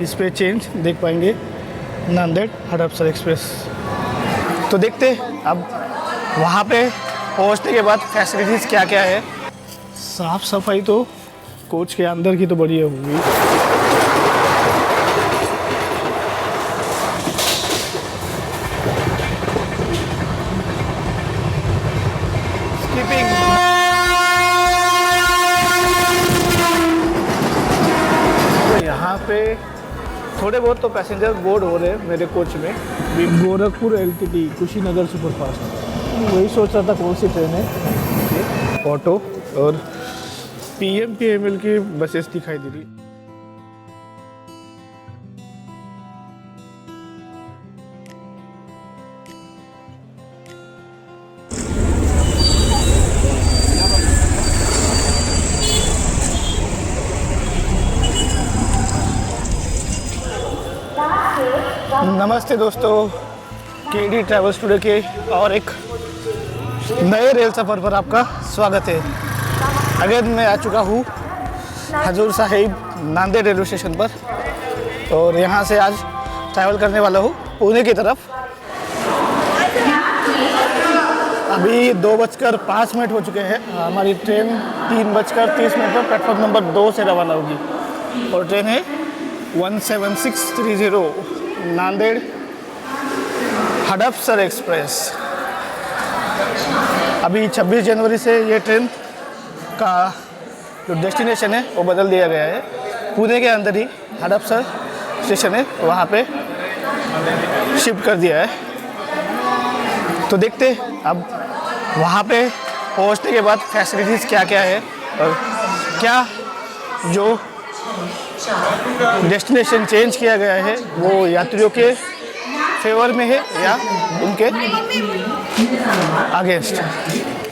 इस पे चेंज देख पाएंगे, नांदेड़ हड़पसर एक्सप्रेस। तो देखते अब वहाँ पे पहुँचने के बाद फैसिलिटीज़ क्या क्या है। साफ़ सफाई तो कोच के अंदर की तो बढ़िया होगी। स्कीपिंग यहाँ पे थोड़े बहुत तो पैसेंजर बोर्ड हो रहे हैं मेरे कोच में। गोरखपुर एलटीटी कुशीनगर सुपरफास्ट, वही सोच रहा था कौन सी ट्रेन है। ऑटो और PMPML की बसेस दिखाई दे रही। नमस्ते दोस्तों, KD ट्रैवल स्टूडियो के और एक नए रेल सफ़र पर आपका स्वागत है। अगर मैं आ चुका हूँ हजूर साहिब नांदेड़ रेलवे स्टेशन पर और यहाँ से आज ट्रैवल करने वाला हूँ पुणे की तरफ। अभी 2:05 हो चुके हैं। हमारी ट्रेन 3:30 पर प्लेटफॉर्म नंबर 2 से रवाना होगी और ट्रेन है 17630 नांदेड़ हड़पसर एक्सप्रेस। अभी 26 जनवरी से ये ट्रेन का जो डेस्टिनेशन है वो बदल दिया गया है। पुणे के अंदर ही हड़पसर स्टेशन है, वहाँ पे शिफ्ट कर दिया है। तो देखते अब वहाँ पे पहुँचने के बाद फैसिलिटीज़ क्या क्या है और क्या जो डेस्टिनेशन चेंज किया गया है वो यात्रियों के फेवर में है या उनके अगेंस्ट।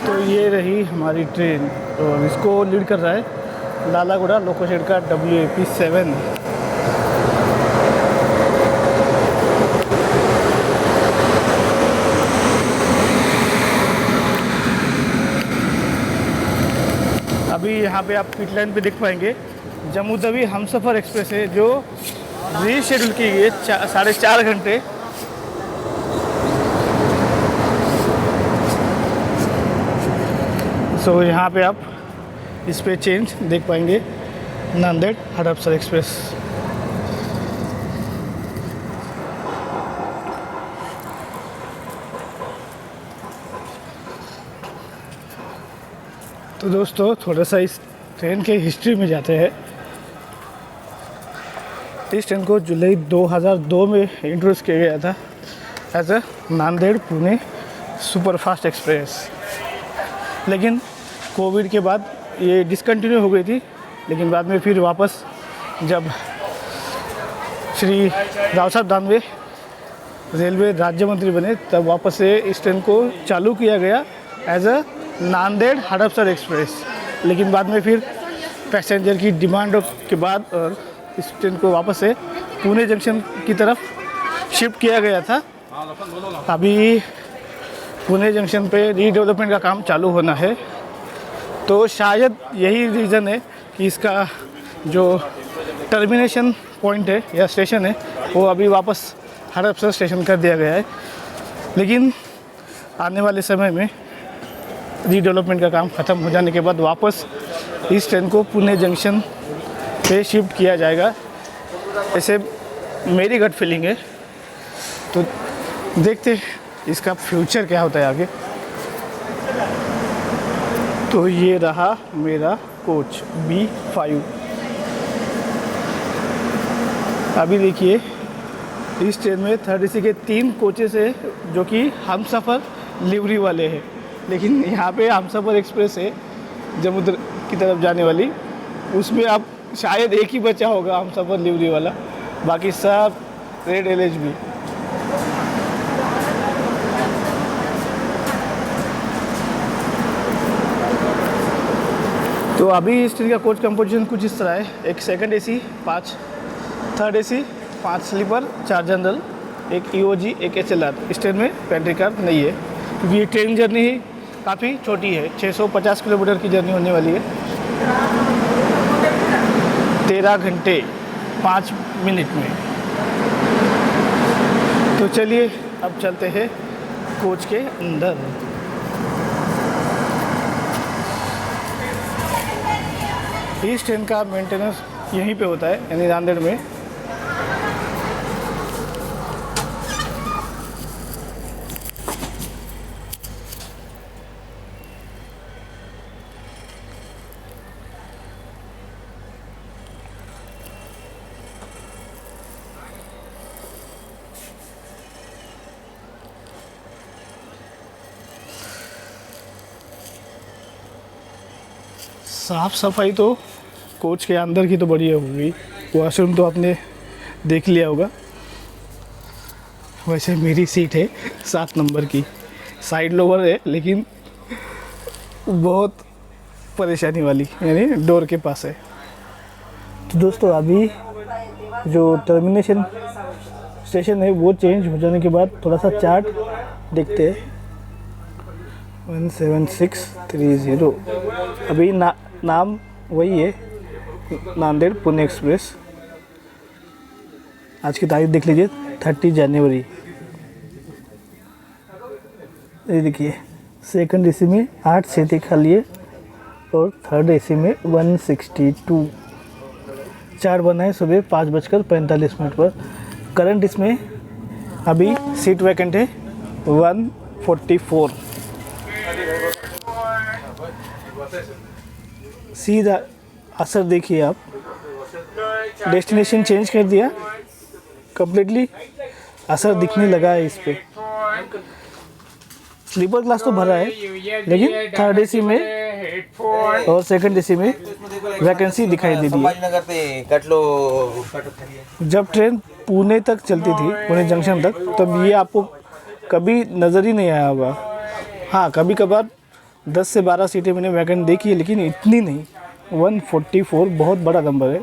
तो ये रही हमारी ट्रेन और इसको लीड कर रहा है लालागुड़ा लोको शेड का WAP7। अभी यहाँ पे आप पिट लाइन पे देख पाएंगे जम्मू तवी हमसफ़र एक्सप्रेस है जो रीशेड्यूल की गई है 4.5 घंटे। सो यहाँ पे आप इस पे चेंज देख पाएंगे, नांदेड़ हड़पसर एक्सप्रेस। तो दोस्तों थोड़ा सा इस ट्रेन के हिस्ट्री में जाते हैं। इस ट्रेन को जुलाई 2002 में इंट्रोड्यूस किया गया था as a Nanded Pune superfast express, लेकिन कोविड के बाद ये डिसकंटिन्यू हो गई थी। लेकिन बाद में फिर वापस जब श्री राव साहब दानवे रेलवे राज्य मंत्री बने तब वापस से इस ट्रेन को चालू किया गया as a Nanded Hadapsar express. लेकिन बाद में फिर पैसेंजर की डिमांड के बाद और इस ट्रेन को वापस से पुणे जंक्शन की तरफ शिफ्ट किया गया था। अभी पुणे जंक्शन पे रीडेवलपमेंट का काम चालू होना है, तो शायद यही रीज़न है कि इसका जो टर्मिनेशन पॉइंट है या स्टेशन है वो अभी वापस हड़पसर स्टेशन कर दिया गया है। लेकिन आने वाले समय में रीडेवलपमेंट का काम ख़त्म हो जाने के बाद वापस इस ट्रेन को पुणे जंक्शन पे शिफ्ट किया जाएगा, ऐसे मेरी गट फीलिंग है। तो देखते इसका फ्यूचर क्या होता है आगे। तो ये रहा मेरा कोच B5। अभी देखिए इस ट्रेन में 30 के 3 कोचेस है जो कि हमसफ़र लिवरी वाले हैं, लेकिन यहाँ पे हमसफ़र एक्सप्रेस है जम्मू की तरफ जाने वाली, उसमें आप शायद एक ही बचा होगा हमसफ़र लिवरी वाला, बाकी सब रेड LHB। तो अभी इस ट्रेन का कोच कंपोजिशन कुछ इस तरह है। एक second AC 5, third AC 5 sleeper, 4 general, एक EOG, एक HLR। इस ट्रेन में पेंट्री कार नहीं है क्योंकि ये ट्रेन जर्नी ही काफ़ी छोटी है, 650 किलोमीटर की जर्नी होने वाली है। 13 घंटे 5 मिनट में। तो चलिए अब चलते हैं कोच के अंदर। इस ट्रेन का मेंटेनेंस यहीं पे होता है, यानी नांदेड़ में। साफ़ सफाई तो कोच के अंदर की तो बढ़िया होगी, वॉशरूम तो आपने देख लिया होगा। वैसे मेरी सीट है 7 नंबर की, साइड लोअर है, लेकिन बहुत परेशानी वाली, यानी डोर के पास है। तो दोस्तों अभी जो टर्मिनेशन स्टेशन है वो चेंज हो जाने के बाद थोड़ा सा चार्ट देखते हैं। 17630 अभी नाम वही है, नांदेड़ पुणे एक्सप्रेस। आज की तारीख देख लीजिए 30 जनवरी। ये देखिए सेकंड एसी में 8 सीटें खाली है और थर्ड एसी में 162। 4 बना है सुबह 5:45 पर। करंट इसमें अभी सीट वैकेंट है 144। सीधा असर देखिए आप, डेस्टिनेशन चेंज कर दिया, कम्प्लीटली असर दिखने लगा है इस पे। स्लीपर क्लास तो भरा है, लेकिन थर्ड एसी में और सेकंड एसी में वैकेंसी दिखाई दे रही है। जब ट्रेन पुणे तक चलती थी, पुणे जंक्शन तक, तब ये आपको कभी नज़र ही नहीं आया होगा। हाँ, कभी कभार 10 से 12 सीटें मैंने वैकेंट देखी है, लेकिन इतनी नहीं। 144 बहुत बड़ा नंबर है।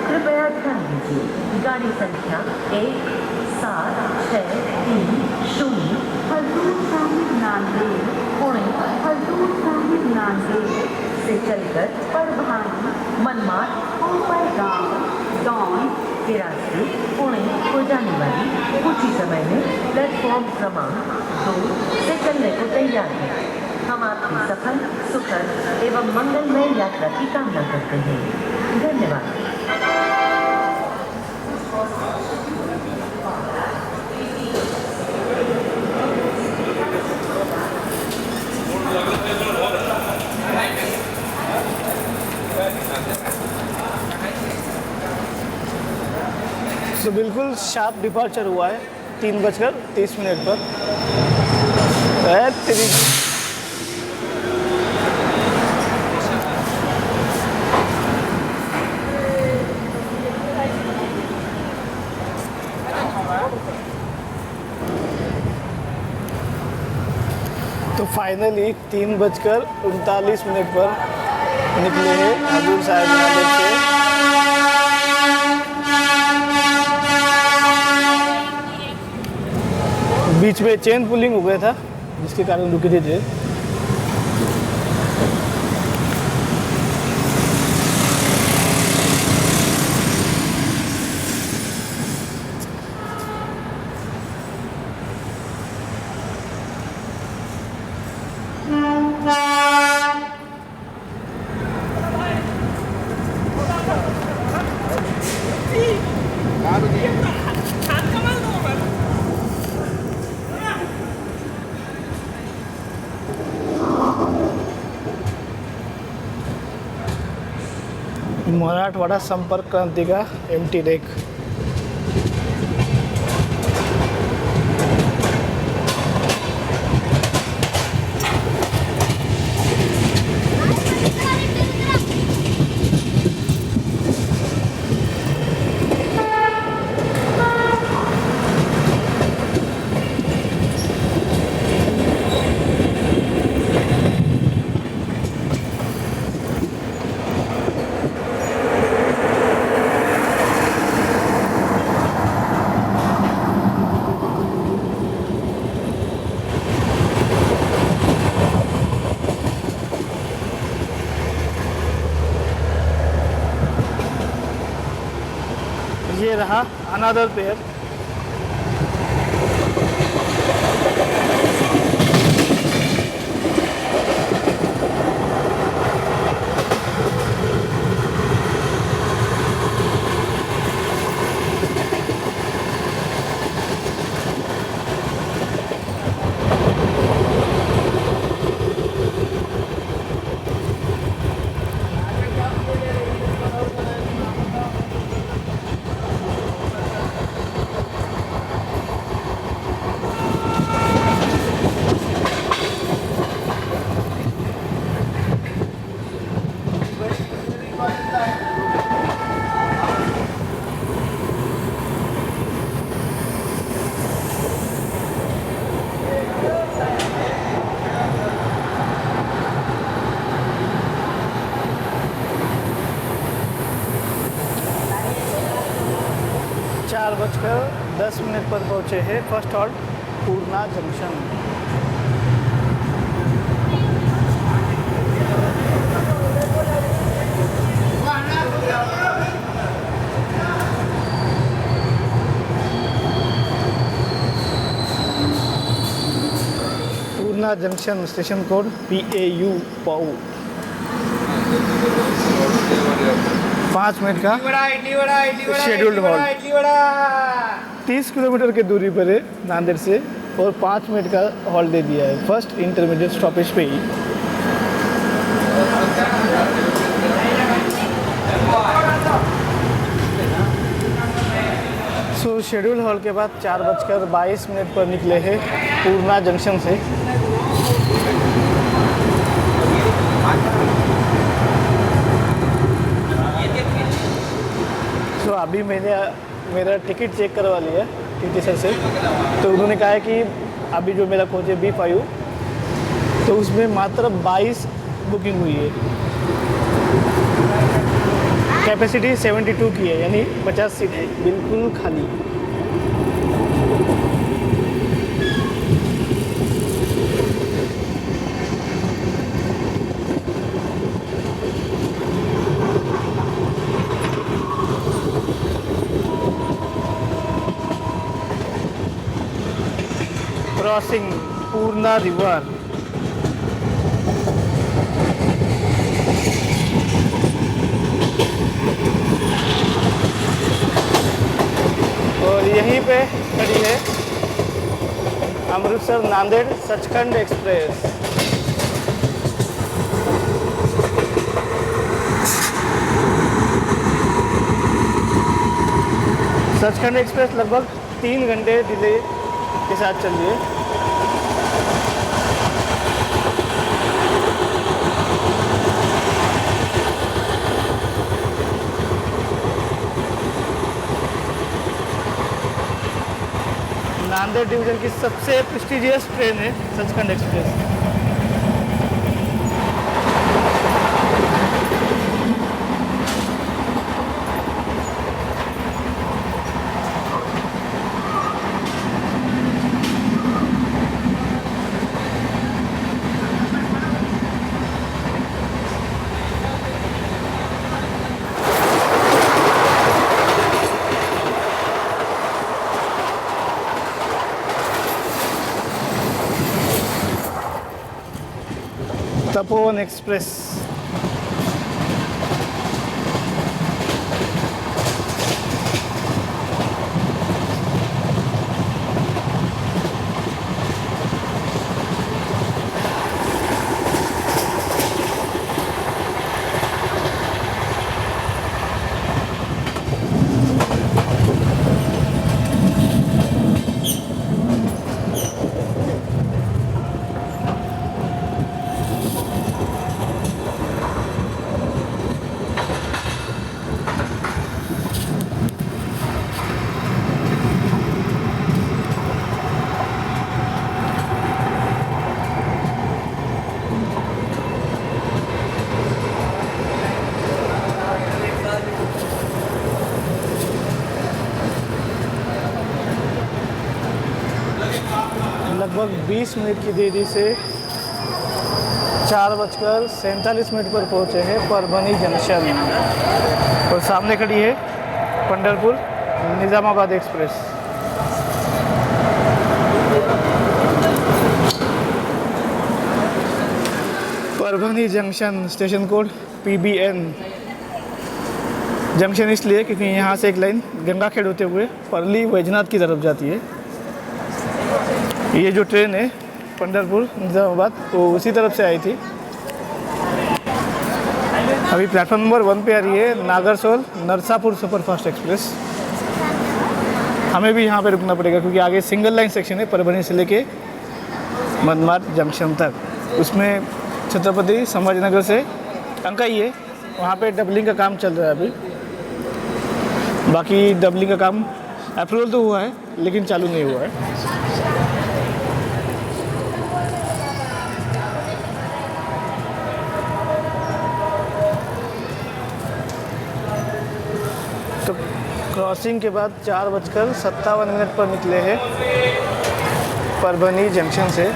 कृपया ध्यान दीजिए, गाड़ी संख्या 1760 हजूर साहिब नांदेड़ पुणे हजूर साहिब नांदेड़ से चलकर परभानी मनमाड गांव डॉन 83 पुणे को जाने वाली कुछ ही समय में प्लेटफॉर्म क्रमांक 2 से चलने को तैयार है। हम आपकी सफल, सुखद एवं मंगलमय यात्रा की कामना करते हैं। धन्यवाद। तो बिल्कुल शार्प डिपार्चर हुआ है 3:30 पर। तो फाइनली 3:39 पर निकले हैं हजूर साहिब नांदेड़ से। बीच में चेन पुलिंग हो गया था, जिसके कारण रुके थे ट्रेन। मराठवाड़ा संपर्क क्रांति का एम्प्टी डेक। ये रहा अनदर पेयर। चार बजकर 10 पर पहुँचे हैं फर्स्ट हॉल्ट पूर्णा जंक्शन। पूर्णा जंक्शन स्टेशन कोड PAU पाऊ। 5 मिनट का शेड्यूल्ड हॉल्ट। 30 किलोमीटर की दूरी पर है नांदेड़ से और 5 मिनट का हॉल्ट दे दिया है फर्स्ट इंटरमीडिएट स्टॉपेज पे ही। सो शेड्यूल हॉल्ट के बाद 4:22 पर निकले हैं पूर्णा जंक्शन से। तो अभी मैंने मेरा टिकट चेक करवा लिया टीटी सर से, तो उन्होंने कहा है कि अभी जो मेरा कोच है B5 तो उसमें मात्र 22 बुकिंग हुई है। कैपेसिटी 72 की है, यानी 50 सीट है, बिल्कुल खाली। क्रॉसिंग पूर्णा रिवर। और यहीं पे खड़ी है अमृतसर नांदेड़ सचखंड एक्सप्रेस। सचखंड एक्सप्रेस लगभग 3 घंटे डिले के साथ चल रही है। नांदेड़ डिवीज़न की सबसे प्रेस्टिजियस ट्रेन है सचखंड एक्सप्रेस। तपोवन एक्सप्रेस। लगभग 20 मिनट की देरी से 4:47 पर पहुँचे हैं परभनी जंक्शन। और सामने खड़ी है Pandharpur Nizamabad express. Parbhani junction station code PBN। Junction इसलिए क्योंकि यहाँ से एक लाइन गंगाखेड़ होते हुए परली वैजनाथ की तरफ जाती है। ये जो ट्रेन है पंढरपुर निज़ामाबाद वो उसी तरफ से आई थी। अभी प्लेटफॉर्म नंबर 1 पे आ रही है नागरसोल नरसापुर सुपरफास्ट एक्सप्रेस। हमें भी यहाँ पे रुकना पड़ेगा क्योंकि आगे सिंगल लाइन सेक्शन है परभनी से लेके मनमाड जंक्शन तक। उसमें छत्रपति संभाजीनगर से अंकाई है, वहाँ पे डबलिंग का काम चल रहा है अभी। बाकी डबलिंग का काम अप्रूवल तो हुआ है लेकिन चालू नहीं हुआ है। तो क्रॉसिंग के बाद 4:57 पर निकले हैं परभनी जंक्शन से।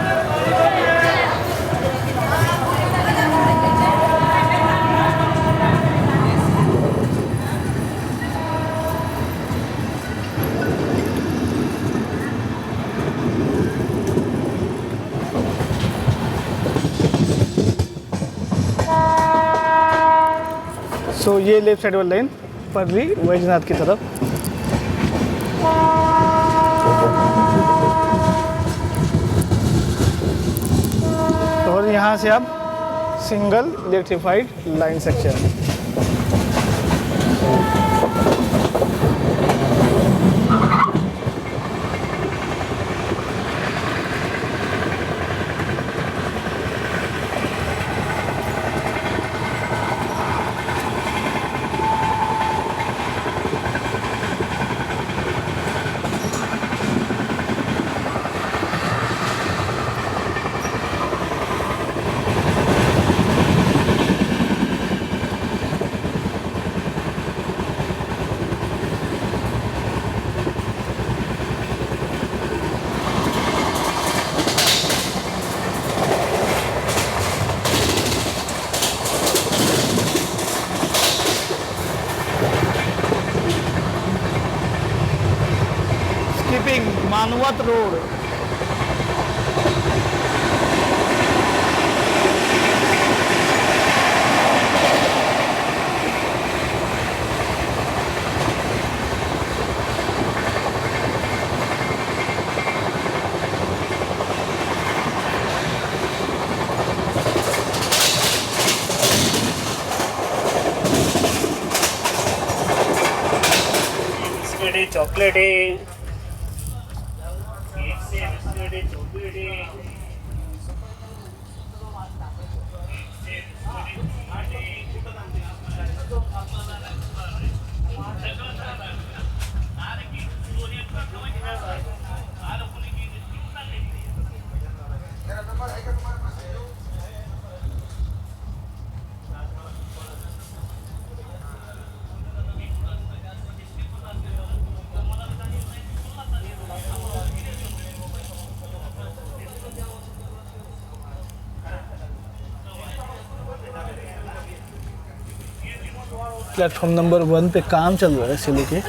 सो ये लेफ्ट साइड वाली लाइन परली वैजनाथ की तरफ। और यहाँ से अब सिंगल इलेक्ट्रीफाइड लाइन सेक्शन। मानवत रोड। चॉकलेट है। प्लेटफॉर्म नंबर 1 पे काम चल रहा है इसे लेके।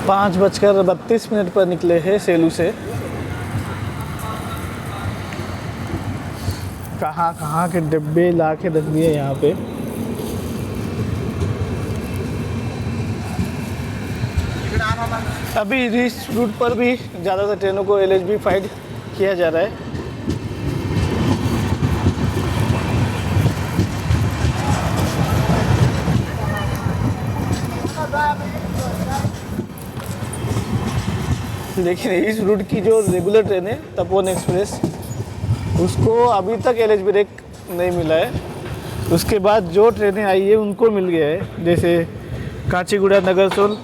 पाँच 5:32 पर निकले हैं सेलू से। कहाँ के डिब्बे ला के रख दिए यहाँ पे। अभी इस रूट पर भी ज़्यादातर ट्रेनों को LHB फाइड किया जा रहा है। लेकिन इस रूट की जो रेगुलर ट्रेन है तपोवन एक्सप्रेस उसको अभी तक LHB ब्रेक नहीं मिला है। उसके बाद जो ट्रेनें आई है उनको मिल गया है, जैसे काचीगुड़ा नगरसोल,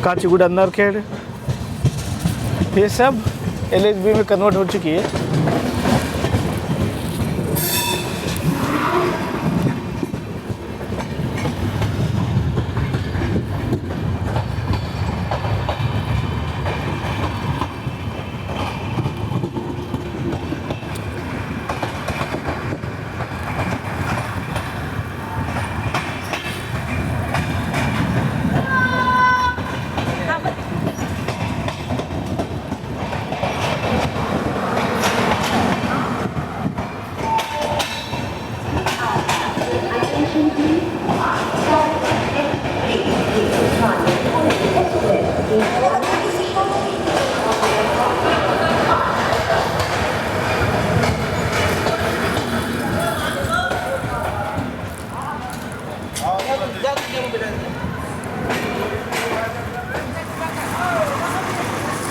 काचीगुड़ा नरखेड़, ये सब LHB में कन्वर्ट हो चुकी है।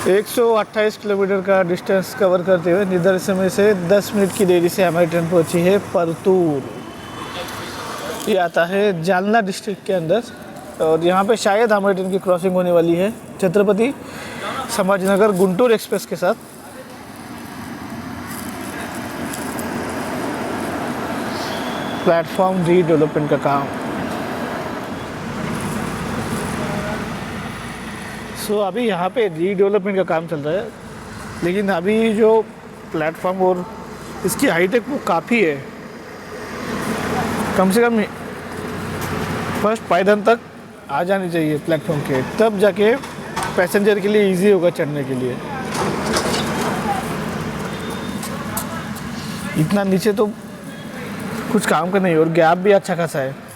128 किलोमीटर का डिस्टेंस कवर करते हुए निर्धारित समय से 10 मिनट की देरी से हमारी ट्रेन पहुंची है परतूर। ये आता है जालना डिस्ट्रिक्ट के अंदर और यहाँ पे शायद हमारी ट्रेन की क्रॉसिंग होने वाली है छत्रपति संभाजीनगर गुंटूर एक्सप्रेस के साथ। प्लेटफॉर्म रीडेवलपमेंट का काम। सो अभी यहाँ पे रीडेवलपमेंट का काम चल रहा है, लेकिन अभी जो प्लेटफॉर्म और इसकी हाइट है वो काफ़ी है। कम से कम फर्स्ट पायदान तक आ जानी चाहिए प्लेटफॉर्म के, तब जाके पैसेंजर के लिए इजी होगा चढ़ने के लिए। इतना नीचे तो कुछ काम का नहीं और गैप भी अच्छा खासा है।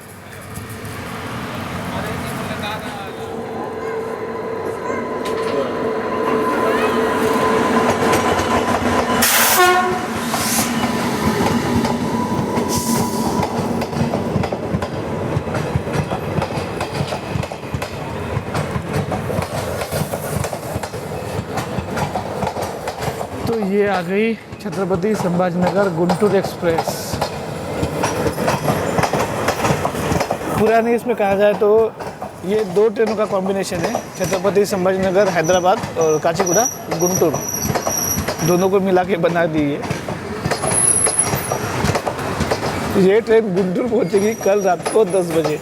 तो ये आ गई छत्रपति संभाजीनगर गुंटूर एक्सप्रेस। पुरानी इसमें कहा जाए तो ये दो ट्रेनों का कॉम्बिनेशन है, छत्रपति संभाजीनगर हैदराबाद और काचीगुड़ा गुंटूर, दोनों को मिला के बना दी है। ये ट्रेन गुंटूर पहुंचेगी कल रात को 10 बजे।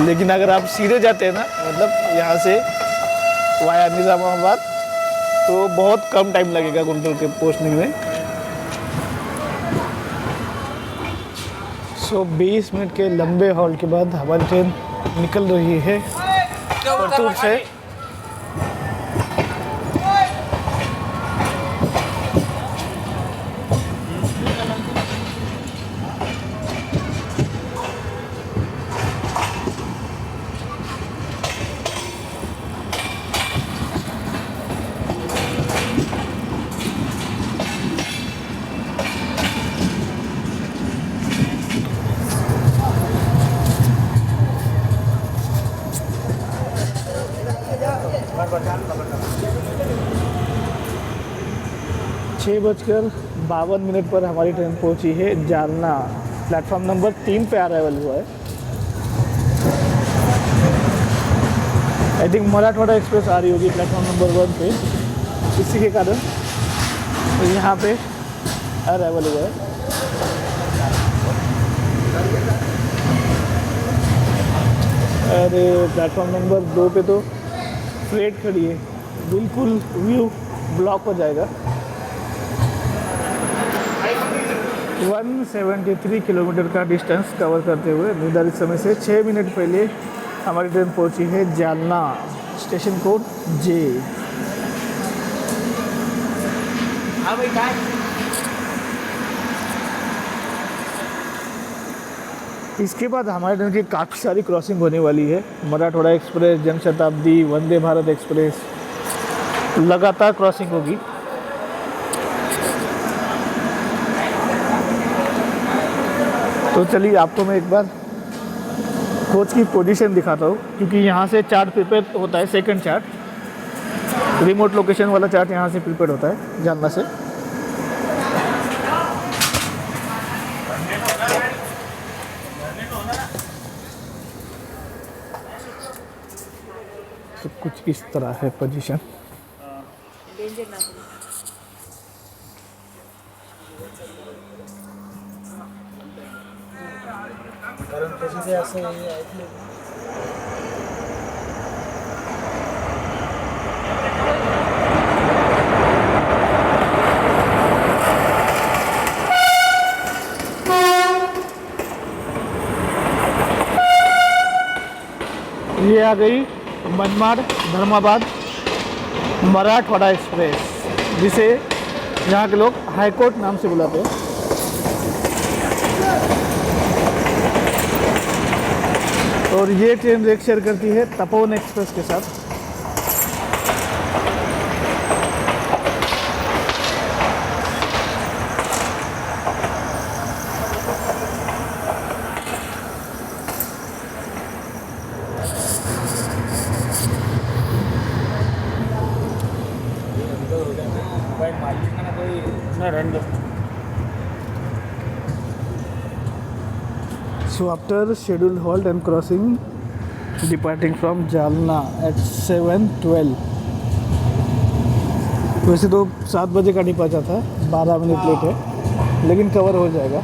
लेकिन अगर आप सीधे जाते हैं ना, मतलब यहाँ से वाया निज़ामाबाद, तो बहुत कम टाइम लगेगा गुंटूर के पहुँचने में। 20 मिनट के लंबे हॉल्ट के बाद हमारी ट्रेन निकल रही है परतूर से। छः बजकर 52 मिनट पर हमारी ट्रेन पहुंची है जालना। प्लेटफॉर्म नंबर 3 पे अराइवल हुआ है। आई थिंक मराठवाड़ा एक्सप्रेस आ रही होगी प्लेटफॉर्म नंबर 1 पे, इसी के कारण यहाँ पे अराइवल हुआ है। अरे प्लेटफॉर्म नंबर 2 पे तो फ्रेट खड़ी है, बिल्कुल व्यू ब्लॉक हो जाएगा। 173 किलोमीटर का डिस्टेंस कवर करते हुए निर्धारित समय से 6 मिनट पहले हमारी ट्रेन पहुंची है जालना, स्टेशन कोड जे। इसके बाद हमारे ट्रेन की काफ़ी सारी क्रॉसिंग होने वाली है। मराठवाड़ा एक्सप्रेस, जनशताब्दी, वंदे भारत एक्सप्रेस, लगातार क्रॉसिंग होगी। तो चलिए आपको मैं एक बार कोच की पोजीशन दिखाता हूँ, क्योंकि यहाँ से चार्ट प्रिपेयर होता है, सेकंड चार्ट, रिमोट लोकेशन वाला चार्ट यहाँ से प्रिपेयर होता है जालना से। तो कुछ इस तरह है पोजीशन। ये आ गई मनमाड़ धर्माबाद मराठवाड़ा एक्सप्रेस, जिसे यहाँ के लोग हाईकोर्ट नाम से बुलाते हैं। और ये ट्रेन रेक शेयर करती है तपोवन एक्सप्रेस के साथ। So after scheduled halt and crossing, departing from Jalna at 7:12. वैसे तो 7 बजे का डिपार्चर था, 12 मिनट लेट है, लेकिन कवर हो जाएगा।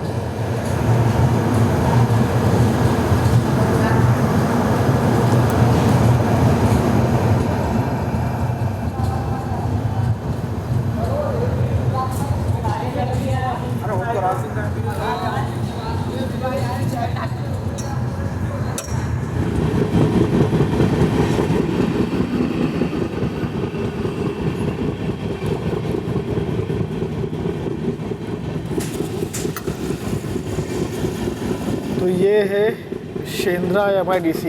तो ये है Shendra MIDC।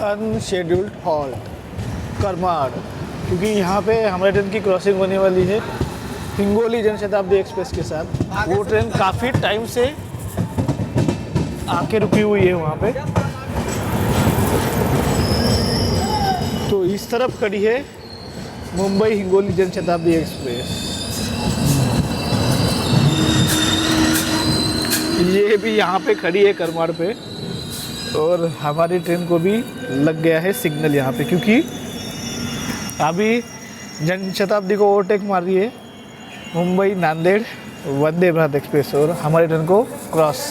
Unscheduled halt Karmad, क्योंकि यहाँ पे हमारे ट्रेन की क्रॉसिंग होने वाली है हिंगोली जनशताब्दी एक्सप्रेस के साथ। वो ट्रेन काफ़ी टाइम से आके रुकी हुई है वहाँ पे। तो इस तरफ खड़ी है मुंबई हिंगोली जनशताब्दी एक्सप्रेस। ये भी यहाँ पे खड़ी है करमाड़ पे, और हमारी ट्रेन को भी लग गया है सिग्नल यहाँ पे, क्योंकि अभी जनशताब्दी को ओवरटेक मार रही है मुंबई नांदेड़ वंदे भारत एक्सप्रेस, और हमारी ट्रेन को क्रॉस।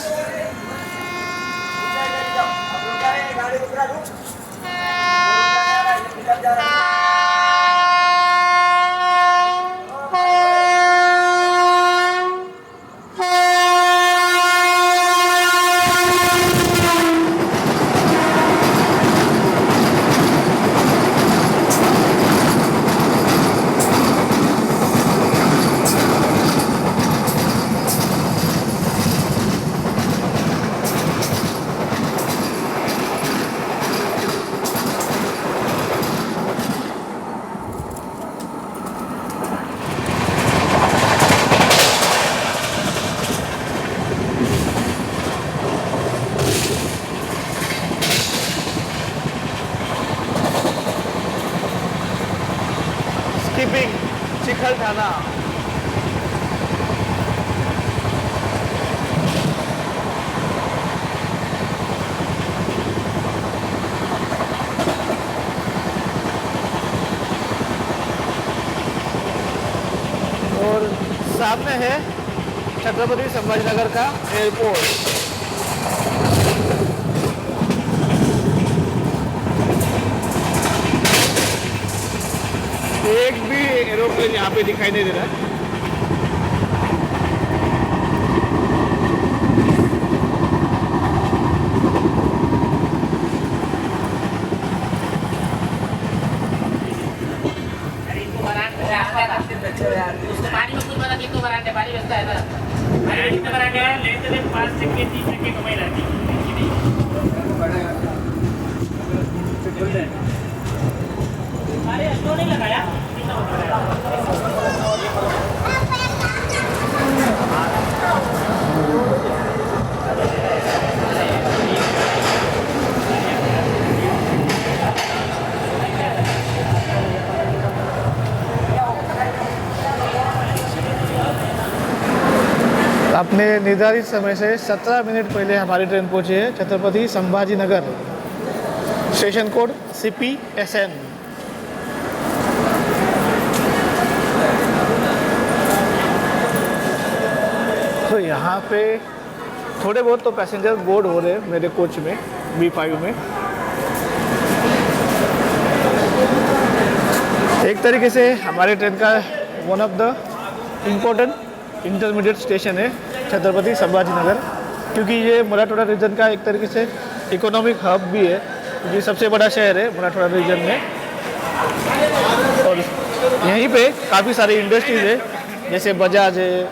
स्कीपिंग चिखलठाना। और सामने है छत्रपति संभाजीनगर का एयरपोर्ट। एक भी एरोप्लेन यहाँ पे दिखाई नहीं दे रहा है। पानी में कुछ बना के तो बरांडे पानी व्यवस्था है ना, अरे कितने बरांडे हैं, लेते लेते 5 टक्के 30 टक्के कमाई रहती है। अरे तो नहीं लगाया अपने निर्धारित समय से 17 मिनट पहले हमारी ट्रेन पहुंची है Chhatrapati Sambhajinagar, station code CPSN। तो यहाँ पे थोड़े बहुत तो पैसेंजर बोर्ड हो रहे हैं मेरे कोच में, B5 में। एक तरीके से हमारे ट्रेन का one of the important intermediate station है छत्रपति संभाजीनगर, क्योंकि ये मराठवाड़ा रीजन का एक तरीके से इकोनॉमिक हब भी है, क्योंकि सबसे बड़ा शहर है मराठवाड़ा रीजन में। और यहीं पे काफ़ी सारी इंडस्ट्रीज है, जैसे बजाज है।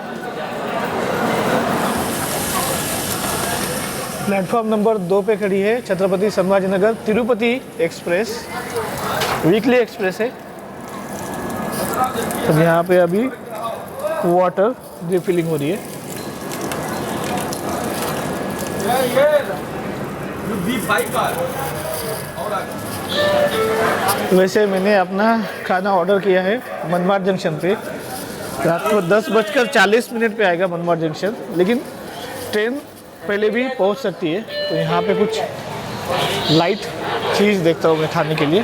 प्लेटफॉर्म नंबर 2 पे खड़ी है Chhatrapati Sambhajinagar Tirupati express, weekly express है। तो यहाँ पे अभी वाटर रिफिलिंग हो रही है। वैसे मैंने अपना खाना ऑर्डर किया है मनमाड जंक्शन पे। रात को 10:40 पे आएगा मनमाड जंक्शन, लेकिन ट्रेन पहले भी पहुंच सकती है। तो यहाँ पे कुछ लाइट चीज़ देखता हूँ मैं खाने के लिए।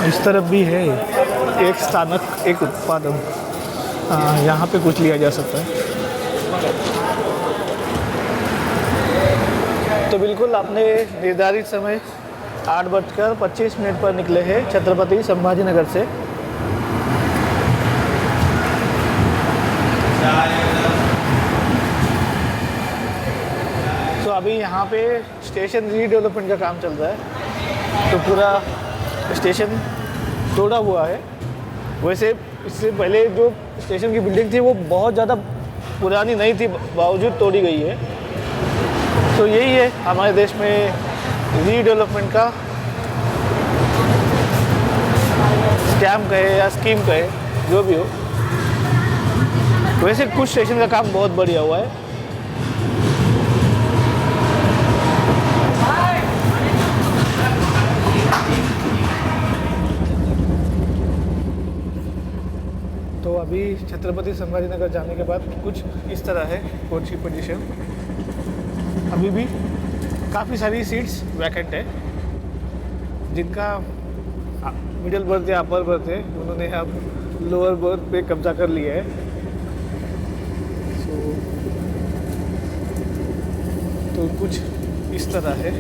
इस तरफ भी है एक स्थानक, एक उत्पादन, यहाँ पे कुछ लिया जा सकता है। तो बिल्कुल आपने निर्धारित समय 8:25 पर निकले हैं छत्रपति संभाजी नगर से। तो अभी यहाँ पे स्टेशन रीडेवलपमेंट का काम चल रहा है, तो पूरा स्टेशन तोड़ा हुआ है। वैसे इससे पहले जो स्टेशन की बिल्डिंग थी वो बहुत ज़्यादा पुरानी नहीं थी, बावजूद तोड़ी गई है। तो यही है हमारे देश में रीडेवलपमेंट का स्कैम कहे या स्कीम कहे, जो भी हो। वैसे कुछ स्टेशन का काम बहुत बढ़िया हुआ है। तो अभी छत्रपति संभाजी नगर जाने के बाद कुछ इस तरह है कोच की पोजीशन। अभी भी काफ़ी सारी सीट्स वैकेंट है। जिनका मिडिल बर्थ या अपर बर्थ है उन्होंने अब लोअर बर्थ पे कब्जा कर लिया है। तो कुछ इस तरह है।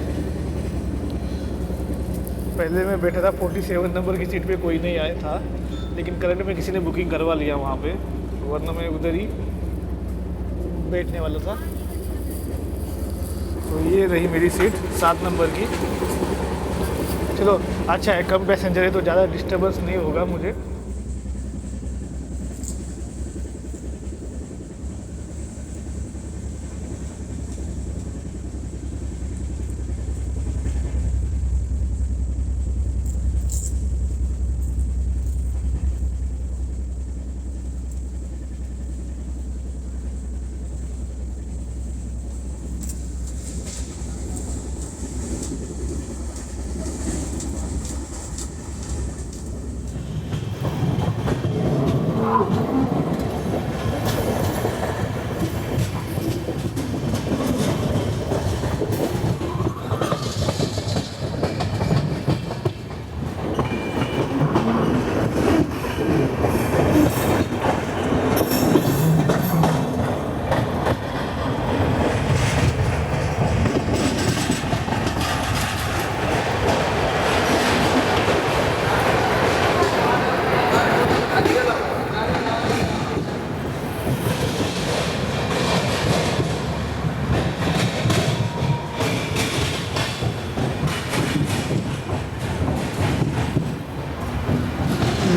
पहले मैं बैठा था 47 नंबर की सीट पे, कोई नहीं आया था, लेकिन करंट में किसी ने बुकिंग करवा लिया वहाँ पे, वरना मैं उधर ही बैठने वाला था। तो ये रही मेरी सीट 7 नंबर की। चलो अच्छा है, कम पैसेंजर है तो ज़्यादा डिस्टर्बेंस नहीं होगा मुझे।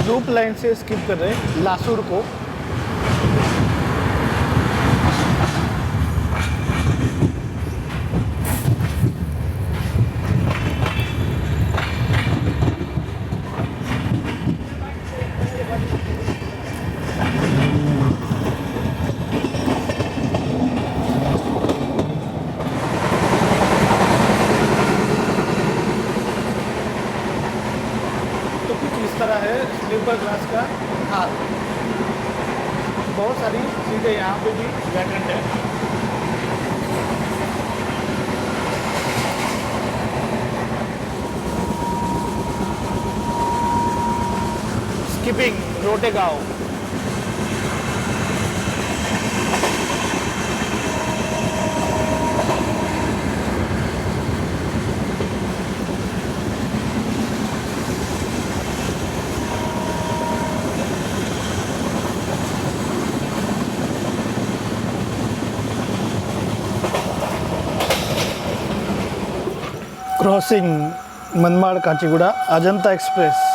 लूप लाइन से स्किप कर रहे हैं लासूर को। तो कुछ इस तरह है स्लीपर क्लास का हाल। बहुत सारी सीटें यहाँ पे भी वैकेंट है। Skipping Rotegaon. Crossing Manmad Kacheguda Ajanta express.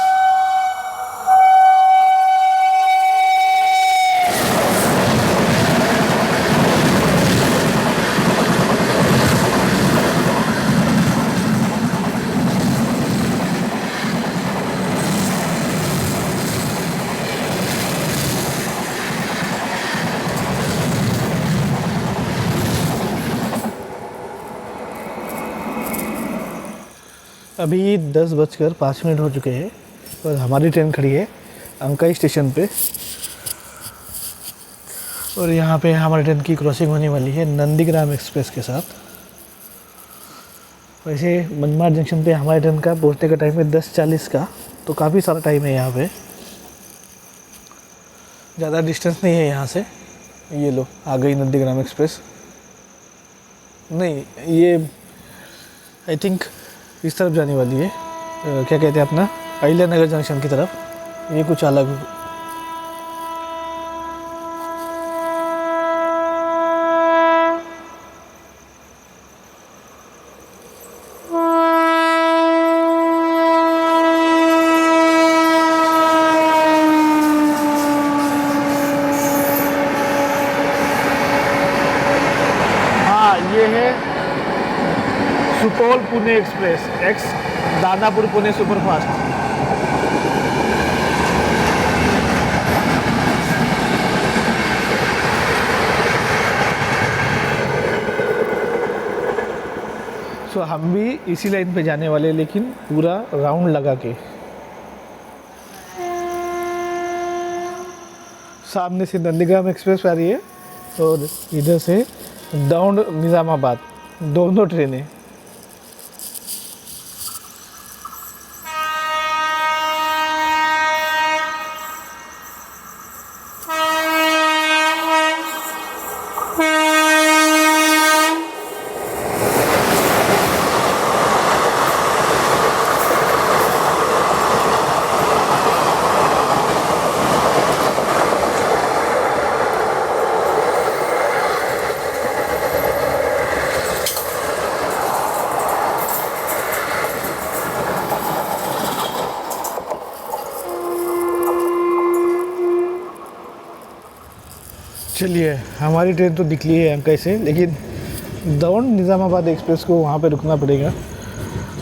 अभी 10:05 हो चुके हैं और हमारी ट्रेन खड़ी है अंकाई स्टेशन पे। और यहाँ पे हमारी ट्रेन की क्रॉसिंग होने वाली है नंदीग्राम एक्सप्रेस के साथ। वैसे मनमाड जंक्शन पे हमारी ट्रेन का पहुँचने का टाइम है 10:40 का, तो काफ़ी सारा टाइम है यहाँ पे। ज़्यादा डिस्टेंस नहीं है यहाँ से। ये लो आ गई नंदीग्राम एक्सप्रेस। नहीं, ये आई थिंक इस तरफ जाने वाली है, क्या कहते हैं अपना अहिल्यानगर जंक्शन की तरफ। ये कुछ अलग। हाँ, ये है Supaul Pune express ex Danapur Pune superfast. सो हम भी इसी लाइन पे जाने वाले, लेकिन पूरा राउंड लगा के। सामने से नंदीग्राम एक्सप्रेस आ रही है और इधर से दौंड निज़ामाबाद, दोनों ट्रेनें। चलिए, हमारी ट्रेन तो निकली है अंकाई से, लेकिन दौंड निज़ामाबाद एक्सप्रेस को वहाँ पे रुकना पड़ेगा।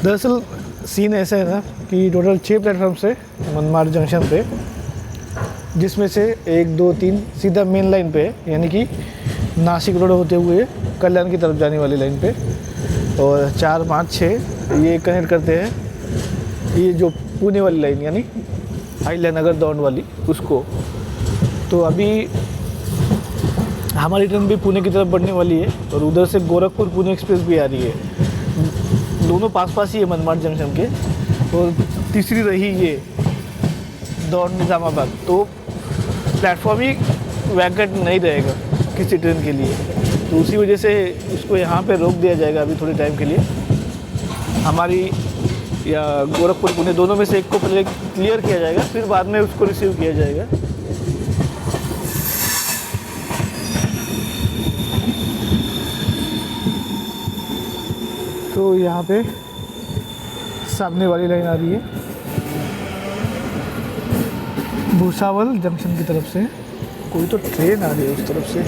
दरअसल सीन ऐसा है ना कि टोटल 6 प्लेटफॉर्म से मनमाड जंक्शन पे, जिसमें से 1, 2, 3 सीधा मेन लाइन पे, यानी कि नासिक रोड होते हुए कल्याण की तरफ जाने वाली लाइन पे, और 4, 5, 6 ये कनेक्ट करते हैं ये जो पुणे वाली लाइन, यानी अहिल्यानगर दौंड वाली, उसको। तो अभी हमारी ट्रेन भी पुणे की तरफ बढ़ने वाली है और उधर से गोरखपुर पुणे एक्सप्रेस भी आ रही है। दोनों पास पास ही है मनमाड जंक्शन के। और तीसरी रही ये दौंड निज़ामाबाद, तो प्लेटफॉर्म ही वैकेंट नहीं रहेगा किसी ट्रेन के लिए, तो उसी वजह से उसको यहाँ पे रोक दिया जाएगा अभी थोड़े टाइम के लिए। हमारी या गोरखपुर पुणे दोनों में से एक को पहले क्लियर किया जाएगा, फिर बाद में उसको रिसीव किया जाएगा। तो यहाँ पे सामने वाली लाइन आ रही है भूसावल जंक्शन की तरफ से। कोई तो ट्रेन आ रही है उस तरफ से।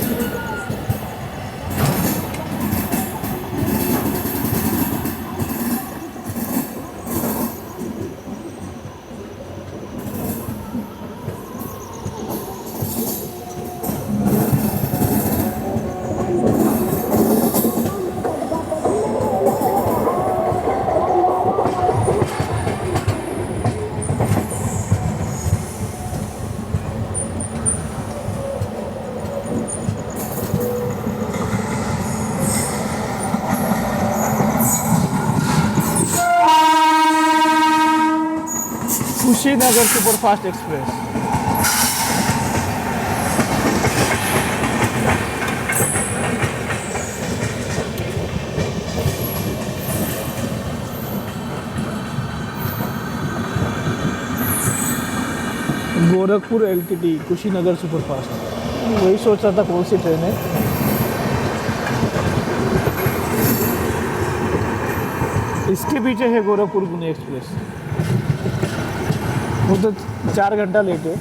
Kushinagar superfast express. Gorakhpur LTT Kushinagar superfast. वही सोच रहा था कौन सी ट्रेन है। इसके पीछे है गोरखपुर पुणे एक्सप्रेस, वो तो 4 घंटा लेट है।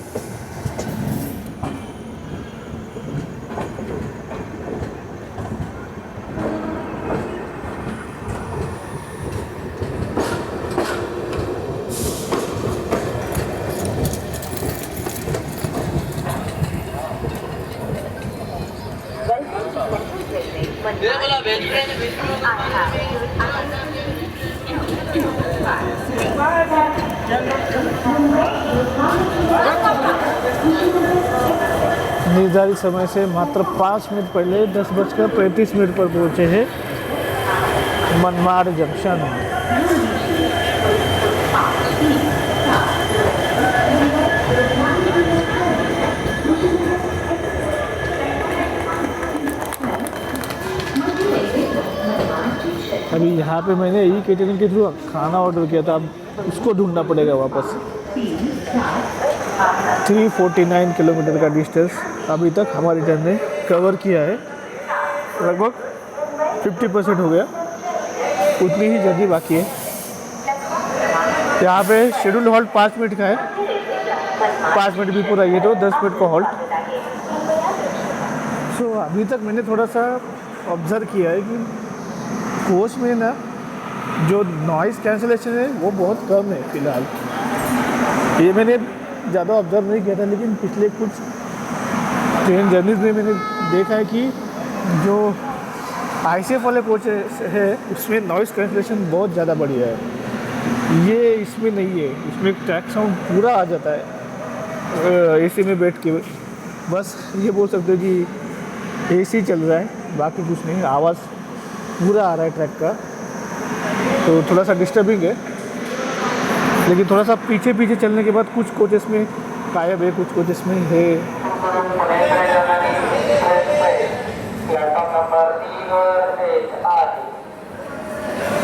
Welcome to Central Railway, Manipur. I have निर्धारित समय से मात्र 5 मिनट पहले 10:35 पर पहुँचे हैं मनमाड़ जंक्शन। अभी यहाँ पे मैंने ई कैटरिंग के थ्रू खाना ऑर्डर किया था, अब उसको ढूंढना पड़ेगा वापस। 349 किलोमीटर का डिस्टेंस अभी तक हमारी ट्रेन ने कवर किया है, लगभग 50% हो गया, उतनी ही जर्नी बाकी है। यहाँ पे शेड्यूल हॉल्ट 5 मिनट का है, 5 मिनट भी पूरा ये तो 10 मिनट का हॉल्ट। सो अभी तक मैंने थोड़ा सा ऑब्ज़र्व किया है कि कोच में ना जो नॉइज़ कैंसलेशन है वो बहुत कम है फ़िलहाल। ये मैंने ज़्यादा ऑब्ज़र्व नहीं किया था, लेकिन पिछले कुछ ट्रेन जर्नीज़ में मैंने देखा है कि जो ICF वाले कोच है उसमें नॉइज़ कैंसलेशन बहुत ज़्यादा बढ़िया है। ये इसमें नहीं है, इसमें ट्रैक साउंड पूरा आ जाता है AC में बैठ के। बस ये बोल सकते हो कि AC चल रहा है, बाकी कुछ नहीं, आवाज़ पूरा आ रहा है ट्रैक का, तो थोड़ा सा डिस्टर्बिंग है। लेकिन थोड़ा सा पीछे पीछे चलने के बाद कुछ कोचेस में गायब है, कुछ कोचेस में है।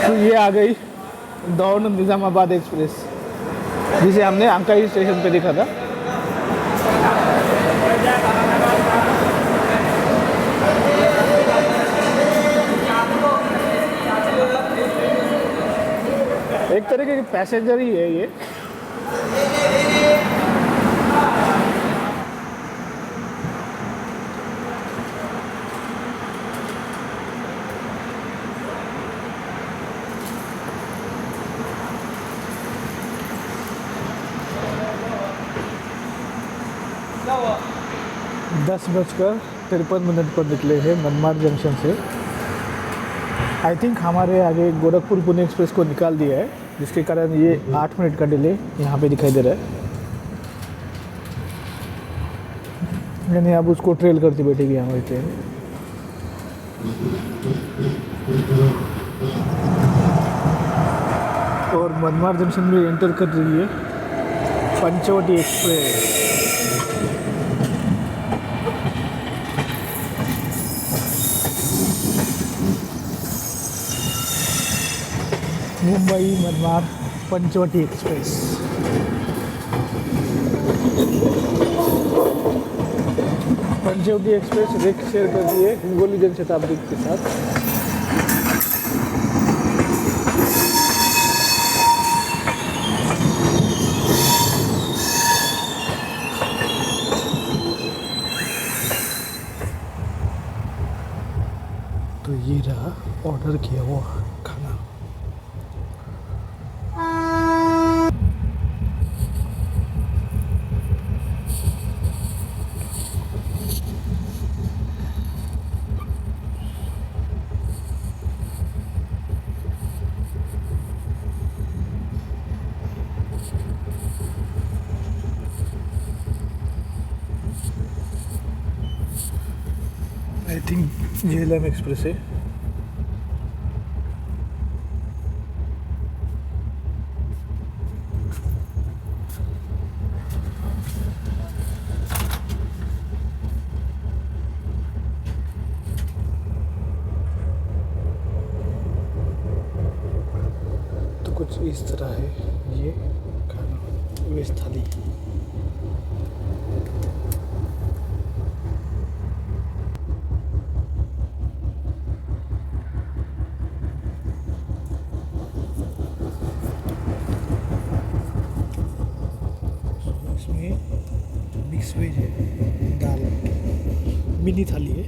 तो ये आ गई दौड़ निज़ामाबाद एक्सप्रेस, जिसे हमने अंकाई स्टेशन पे देखा था। एक तरीके की पैसेंजर ही है ये। दस 10:53 पर निकले हैं मनमाड़ जंक्शन से। आई थिंक हमारे आगे गोरखपुर पुणे एक्सप्रेस को निकाल दिया है, जिसके कारण ये 8 मिनट का डिले यहाँ पे दिखाई दे रहा है। यानी अब उसको ट्रेल करती बैठेगी हमारी ट्रेन। और मनमाड़ जंक्शन में एंटर कर रही है Panchavati express. Mumbai Manmad Panchavati express. Panchavati express rake share कर दी है हिंगोली जनशताब्दी के साथ। तो ये रहा ऑर्डर किया हुआ खाना। आई थिंक झेलम एक्सप्रेस है। तो कुछ इस तरह है ये खाना, वेज थाली। मिक्स वेज है, दाल मिनी थाली है।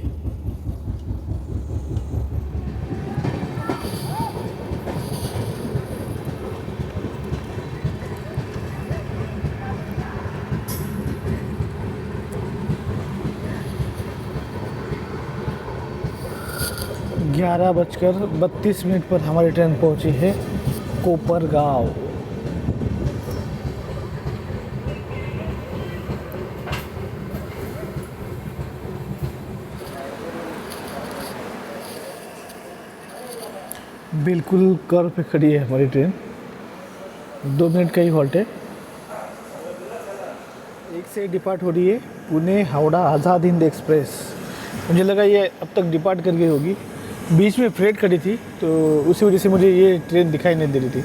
ग्यारह 11:32 पर हमारी ट्रेन पहुंची है कोपरगांव। बिल्कुल कर्व पे खड़ी है हमारी ट्रेन, 2 मिनट का ही हॉल्ट है। एक से डिपार्ट हो रही है पुणे हावड़ा आज़ाद हिंद एक्सप्रेस। मुझे लगा ये अब तक डिपार्ट कर गई होगी, बीच में फ्रेट खड़ी थी तो उसी वजह से मुझे ये ट्रेन दिखाई नहीं दे रही थी।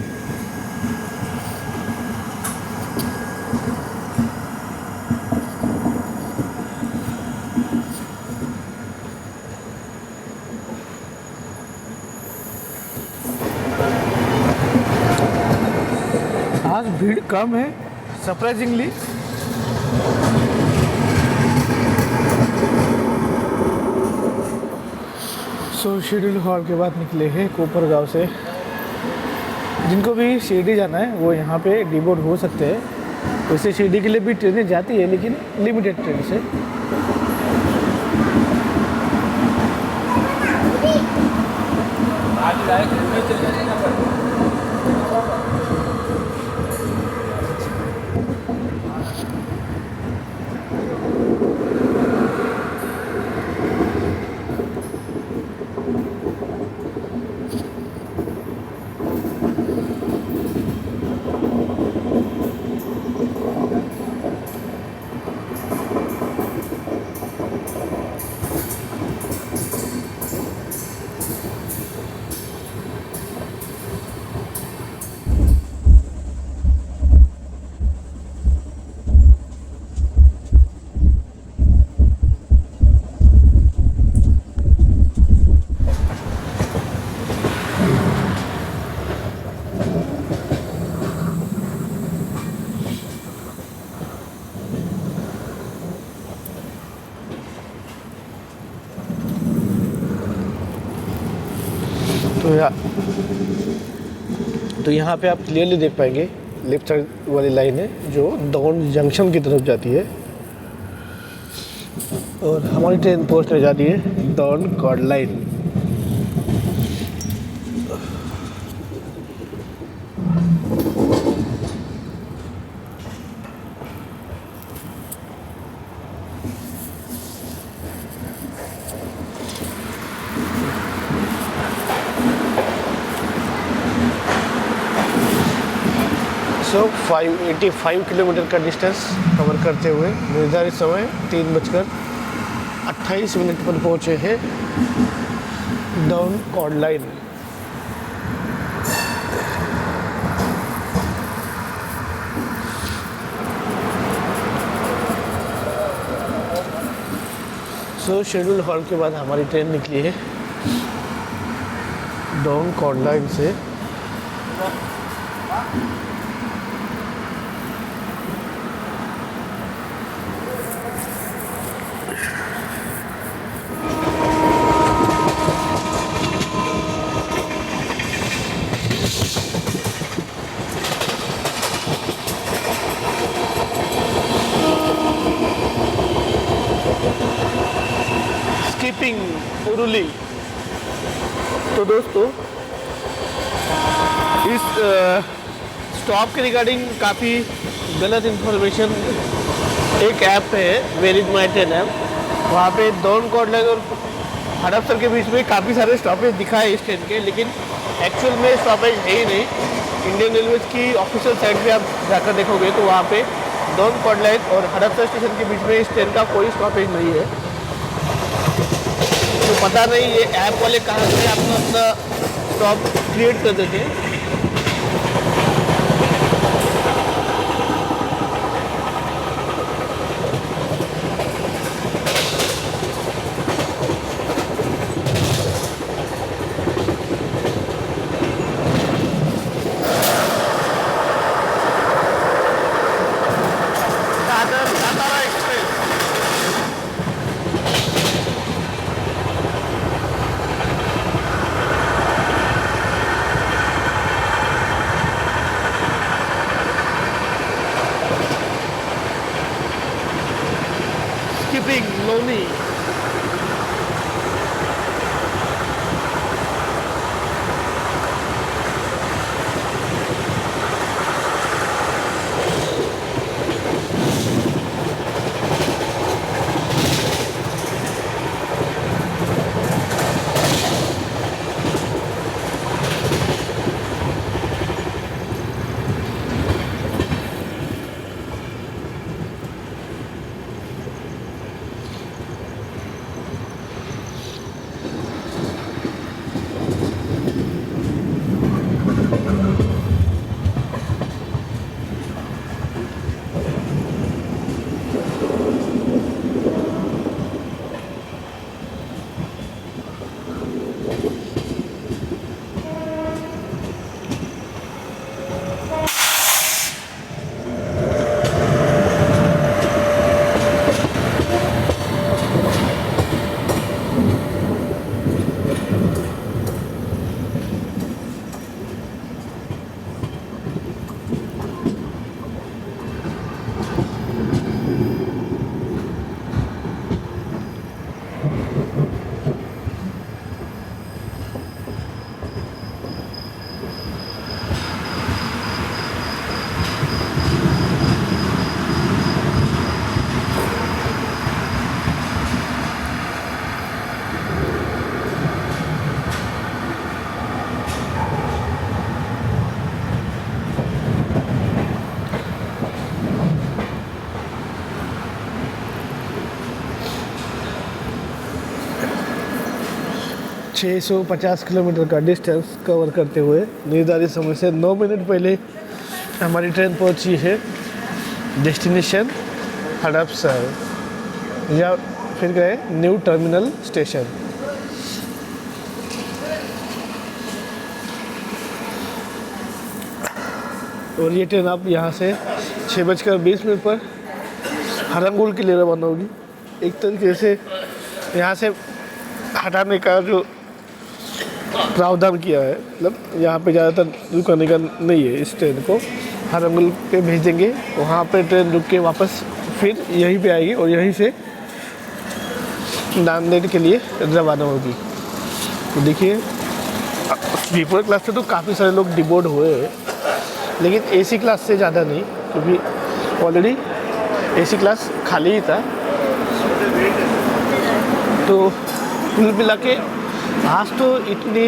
आज भीड़ कम है सरप्राइजिंगली। शेड्यूल हॉल के बाद निकले हैं कोपरगांव से। जिनको भी शिरडी जाना है वो यहाँ पे डिबोर्ड हो सकते हैं। वैसे शिरडी के लिए भी ट्रेनें जाती है लेकिन लिमिटेड ट्रेन से। तो यहाँ पे आप क्लियरली देख पाएंगे लेफ्ट साइड वाली लाइन है जो दौंड जंक्शन की तरफ जाती है और हमारी ट्रेन पहुँचने जाती है दौंड कॉर्ड लाइन। सो 585 किलोमीटर का डिस्टेंस कवर करते हुए निर्धारित समय 3:28 पर पहुँचे हैं Daund chord line. Schedule hall के बाद हमारी ट्रेन निकली है दौंड कॉर्ड लाइन से। उरुली। तो दोस्तों इस स्टॉप के रिगार्डिंग काफ़ी गलत इन्फॉर्मेशन एक ऐप है where is my train app, वहाँ पे दौंड कॉर्ड लाइन और हड़पसर के बीच में काफ़ी सारे स्टॉपेज दिखाए इस ट्रेन के, लेकिन एक्चुअल में स्टॉपेज है ही नहीं। इंडियन रेलवेज की ऑफिशियल साइट पे आप जाकर देखोगे तो वहाँ पे दौंड कॉर्ड लाइन और हड़पसर स्टेशन के बीच में इस ट्रेन का कोई स्टॉपेज नहीं है। तो पता नहीं ये ऐप वाले कहाँ से अपना स्टॉप क्रिएट कर देते हैं। Lonely. 650 किलोमीटर का डिस्टेंस कवर करते हुए निर्धारित समय से 9 मिनट पहले हमारी ट्रेन पहुंची है डेस्टिनेशन हडपसर, या फिर गए न्यू टर्मिनल स्टेशन। और ये ट्रेन आप यहाँ से 6:20 पर हरंगुल के लिए रवाना होगी। एक तरीके से यहाँ से हटाने का जो प्रावधान किया है, मतलब यहाँ पे ज़्यादातर रुकने का नहीं है। इस ट्रेन को हरंगुल पे भेज देंगे, वहाँ पे ट्रेन रुक के वापस फिर यहीं पे आएगी और यहीं से नांदेड़ के लिए रवाना होगी। तो देखिए स्लीपर क्लास से तो काफ़ी सारे लोग डिबोर्ड हुए हैं, लेकिन एसी क्लास से ज़्यादा नहीं, क्योंकि ऑलरेडी एसी क्लास खाली ही था। तो कुल मिला के आज तो इतनी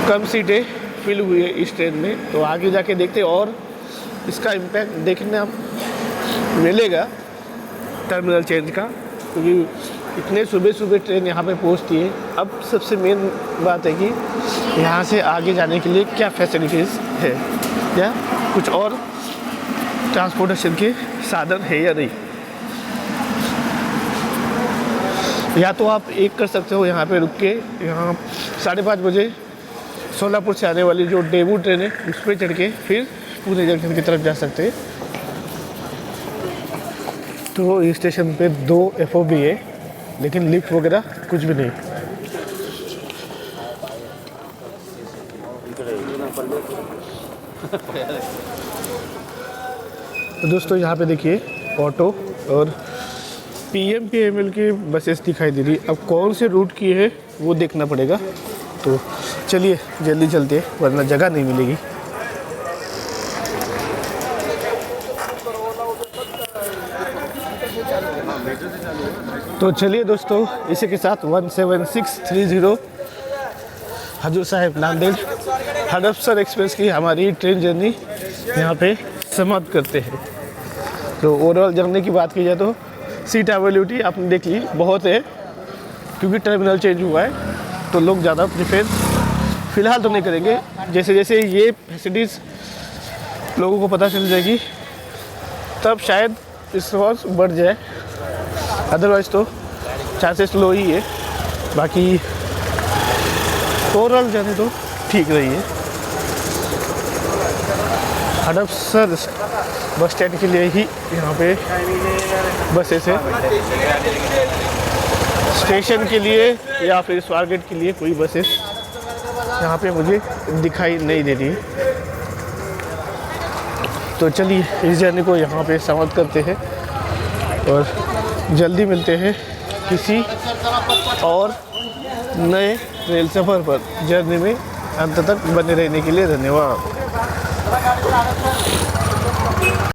कम सीटें फिल हुई है इस ट्रेन में, तो आगे जाके देखते और इसका इम्पैक्ट देखने आप मिलेगा टर्मिनल चेंज का, क्योंकि इतने सुबह सुबह ट्रेन यहाँ पे पहुँचती है। अब सबसे मेन बात है कि यहाँ से आगे जाने के लिए क्या फैसिलिटीज़ है, या कुछ और ट्रांसपोर्टेशन के साधन है या नहीं। या तो आप एक कर सकते हो, यहाँ पे रुक के यहाँ 5:30 बजे सोलापुर से आने वाली जो डेमू ट्रेन है उस पर चढ़ के फिर पुणे जंक्शन की तरफ जा सकते हैं। तो इस स्टेशन पे 2 FOB है, लेकिन लिफ्ट वगैरह कुछ भी नहीं। तो दोस्तों यहाँ पे देखिए ऑटो और PMPML की बसेस दिखाई दे रही। अब कौन से रूट की है वो देखना पड़ेगा। तो चलिए जल्दी चलते हैं, वरना जगह नहीं मिलेगी। तो चलिए दोस्तों, इसी के साथ 17630 हजूर साहिब नांदेड़ हडपसर एक्सप्रेस की हमारी ट्रेन जर्नी यहाँ पे समाप्त करते हैं। तो ओवरऑल जर्नी की बात की जाए तो सीट अवेलेबिलिटी आपने देख ली बहुत है, क्योंकि टर्मिनल चेंज हुआ है तो लोग ज़्यादा प्रिफेर फ़िलहाल तो नहीं करेंगे। जैसे जैसे ये फैसिलिटीज़ लोगों को पता चल जाएगी तब शायद रिस्पॉन्स बढ़ जाए, अदरवाइज़ तो चांसेस लो ही है। बाकी ओवरऑल जर्नी तो ठीक रही है। हडपसर बस स्टैंड के लिए ही यहाँ पे बसेस है, स्टेशन के लिए या फिर स्वारगेट के लिए कोई बसेस यहाँ पे मुझे दिखाई नहीं दे रही। तो चलिए इस जर्नी को यहाँ पे समाप्त करते हैं और जल्दी मिलते हैं किसी और नए रेल सफ़र पर। जर्नी में अंत तक बने रहने के लिए धन्यवाद।